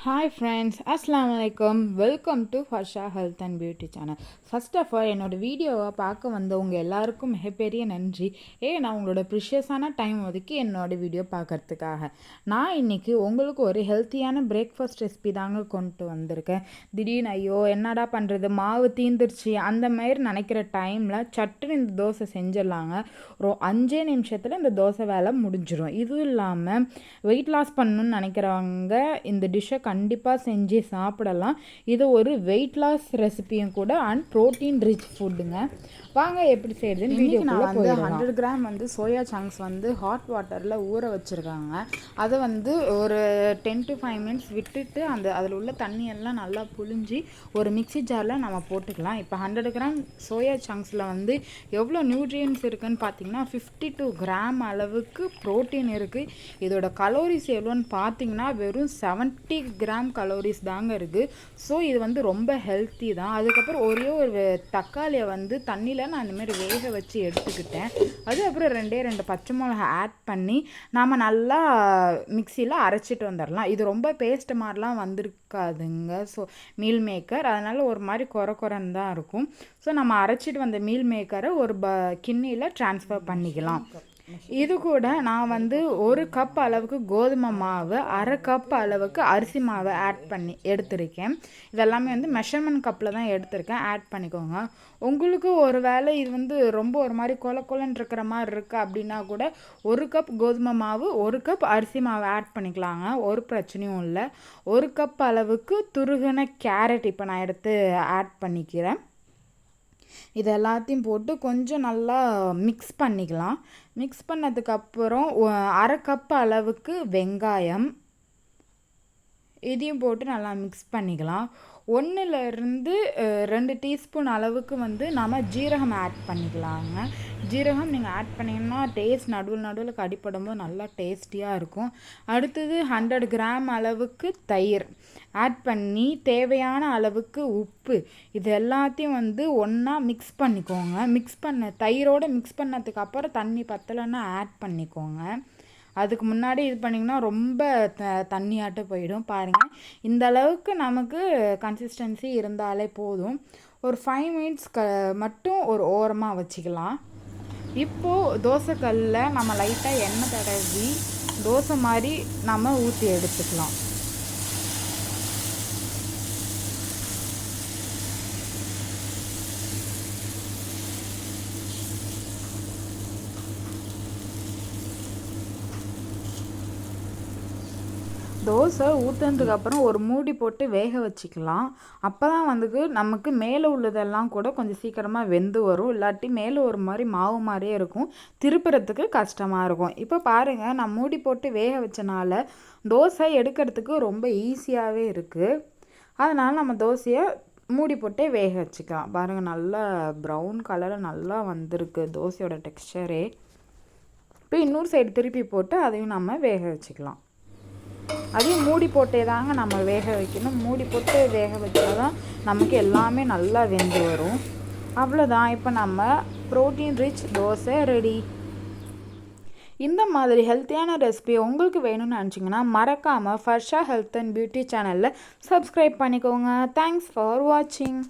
Hi friends, Assalamu alaikum. Welcome to Farsha Health and Beauty channel. First of all, என்னோட வீடியோவை பார்க்க வந்தவங்க எல்லாருக்கும் மிகப்பெரிய நன்றி. நான் உங்களோட ப்ரிஷியஸான டைம் ஒதுக்கி என்னோட வீடியோ பார்க்கறதுக்காக. நான் இன்னைக்கு உங்களுக்கு ஒரு ஹெல்த்தியான பிரேக்ஃபாஸ்ட் ரெசிபி தாங்க கொண்டு வந்திருக்கேன். திடீர்னு ஐயோ என்னடா பண்ணுறது, மாவு தீந்துருச்சு அந்த மாதிரி நினைக்கிற டைமில் சட்டுன்னு இந்த தோசை செஞ்சிடலாங்க. ஒரு 5 நிமிஷத்தில் இந்த தோசை வேலை முடிஞ்சிடும். இதுவும் இல்லாமல் வெயிட் லாஸ் பண்ணணும்னு நினைக்கிறவங்க இந்த டிஷ்ஷை கண்டிப்பாக செஞ்சு சாப்பிடலாம். இது ஒரு வெயிட் லாஸ் ரெசிபியும் கூட அண்ட் ப்ரோட்டீன் ரிச் ஃபுட்டுங்க. வாங்க எப்படி செய்யறதுன்னு வீடியோ. நான் வந்து 100 கிராம் வந்து சோயா சங்க்ஸ் வந்து ஹாட் வாட்டரில் ஊற வச்சுருக்காங்க. அதை வந்து ஒரு 10 to 5 minutes விட்டுட்டு அதில் உள்ள தண்ணியெல்லாம் நல்லா புழிஞ்சி ஒரு மிக்சி ஜாரில் நம்ம போட்டுக்கலாம். இப்போ 100 கிராம் சோயா சங்க்ஸில் வந்து எவ்வளோ நியூட்ரியன்ஸ் இருக்குதுன்னு பார்த்தீங்கன்னா 52 கிராம் அளவுக்கு ப்ரோட்டீன் இருக்குது. இதோட கலோரிஸ் எவ்வளோன்னு பார்த்தீங்கன்னா வெறும் 70 கிராம் கலோரிஸ் தாங்க இருக்குது. ஸோ இது வந்து ரொம்ப ஹெல்த்தி தான். அதுக்கப்புறம் ஒரே ஒரு தக்காளியை வந்து தண்ணியில் நான் இந்தமாரி வேக வச்சு எடுத்துக்கிட்டேன். அதுக்கப்புறம் 2 பச்சை மிளகா ஆட் பண்ணி நாம் நல்லா மிக்சியில் அரைச்சிட்டு வந்துடலாம். இது ரொம்ப பேஸ்ட் மாதிரிலாம் வந்திருக்காதுங்க. ஸோ மீல் மேக்கர் அதனால் ஒரு மாதிரி குறன்னு தான் இருக்கும். ஸோ நம்ம அரைச்சிட்டு வந்த மீல் மேக்கரை ஒரு கிண்ணியில் ட்ரான்ஸ்ஃபர் பண்ணிக்கலாம். இது கூட நான் வந்து 1 கப் அளவுக்கு கோதுமை மாவு, 1/2 கப் அளவுக்கு அரிசி மாவை ஆட் பண்ணி எடுத்திருக்கேன். இதெல்லாமே வந்து மெஷர்மெண்ட் கப்பில் தான் எடுத்திருக்கேன். ஆட் பண்ணிக்கோங்க. உங்களுக்கு ஒரு வேளை இது வந்து ரொம்ப ஒரு மாதிரி கொலன்னு இருக்கிற மாதிரி இருக்குது அப்படின்னா கூட 1 கப் கோதுமை மாவு 1 கப் அரிசி மாவு ஆட் பண்ணிக்கலாங்க. ஒரு பிரச்சனையும் இல்லை. 1 கப் அளவுக்கு துருகின கேரட் இப்போ நான் எடுத்து ஆட் பண்ணிக்கிறேன். இது எல்லாத்தையும் போட்டு கொஞ்சம் நல்லா மிக்ஸ் பண்ணிக்கலாம். மிக்ஸ் பண்ணதுக்கப்புறம் 1/2 கப் அளவுக்கு வெங்காயம் இதையும் போட்டு நல்லா மிக்ஸ் பண்ணிக்கலாம். 1லேருந்து 2 டீஸ்பூன் அளவுக்கு வந்து நம்ம ஜீரகம் ஆட் பண்ணிக்கலாங்க. ஜீரகம் நீங்கள் ஆட் பண்ணிங்கன்னா டேஸ்ட் நடுவில் கடிப்படும்போது நல்லா டேஸ்டியாக இருக்கும். அடுத்தது 100 கிராம் அளவுக்கு தயிர் ஆட் பண்ணி தேவையான அளவுக்கு உப்பு இது எல்லாத்தையும் வந்து ஒன்றா மிக்ஸ் பண்ணிக்கோங்க. தயிரோடு மிக்ஸ் பண்ணதுக்கப்புறம் தண்ணி பத்தலைன்னா ஆட் பண்ணிக்கோங்க. அதுக்கு முன்னாடி இது பண்ணிங்கன்னா ரொம்ப தண்ணியாட்ட போயிடும். பாருங்கள், இந்த அளவுக்கு நமக்கு கன்சிஸ்டன்சி இருந்தாலே போதும். ஒரு 5 minutes மட்டும் ஒரு ஓரமாக வச்சுக்கலாம். இப்போது தோசைக்கல்லில் நம்ம லைட்டாக எண்ணெய் தடவி தோசை மாதிரி நம்ம ஊற்றி எடுத்துக்கலாம். தோசை ஊற்றுனதுக்கப்புறம் ஒரு மூடி போட்டு வேக வச்சுக்கலாம். அப்போ தான் வந்து நமக்கு மேலே உள்ளதெல்லாம் கூட கொஞ்சம் சீக்கிரமாக வெந்து வரும். இல்லாட்டி மேலே ஒரு மாதிரி மாவு மாதிரியே இருக்கும், திருப்புறத்துக்கு கஷ்டமாக இருக்கும். இப்போ பாருங்கள், நான் மூடி போட்டு வேக வச்சனால தோசை எடுக்கிறதுக்கு ரொம்ப ஈஸியாகவே இருக்குது. அதனால் நம்ம தோசையை மூடி போட்டே வேக வச்சுக்கலாம். பாருங்கள், நல்லா ப்ரௌன் கலரில் நல்லா வந்திருக்கு தோசையோட டெக்ஸ்சரே. இப்போ இன்னொரு சைடு திருப்பி போட்டு அதையும் நம்ம வேக வச்சுக்கலாம். அதையும் மூடி போட்டே தாங்க நம்ம வேக வைக்கணும். மூடி போட்டு வேக வச்சா தான் நமக்கு எல்லாமே நல்லா வெந்து வரும். அவ்வளோதான். இப்போ நம்ம ப்ரோட்டீன் ரிச் தோசை ரெடி. இந்த மாதிரி ஹெல்த்தியான ரெசிபி உங்களுக்கு வேணும்னு நினச்சிங்கன்னா மறக்காமல் ஃபர்ஷா ஹெல்த் அண்ட் பியூட்டி சேனலில் சப்ஸ்கிரைப் பண்ணிக்கோங்க. தேங்க்ஸ் ஃபார் வாட்சிங்.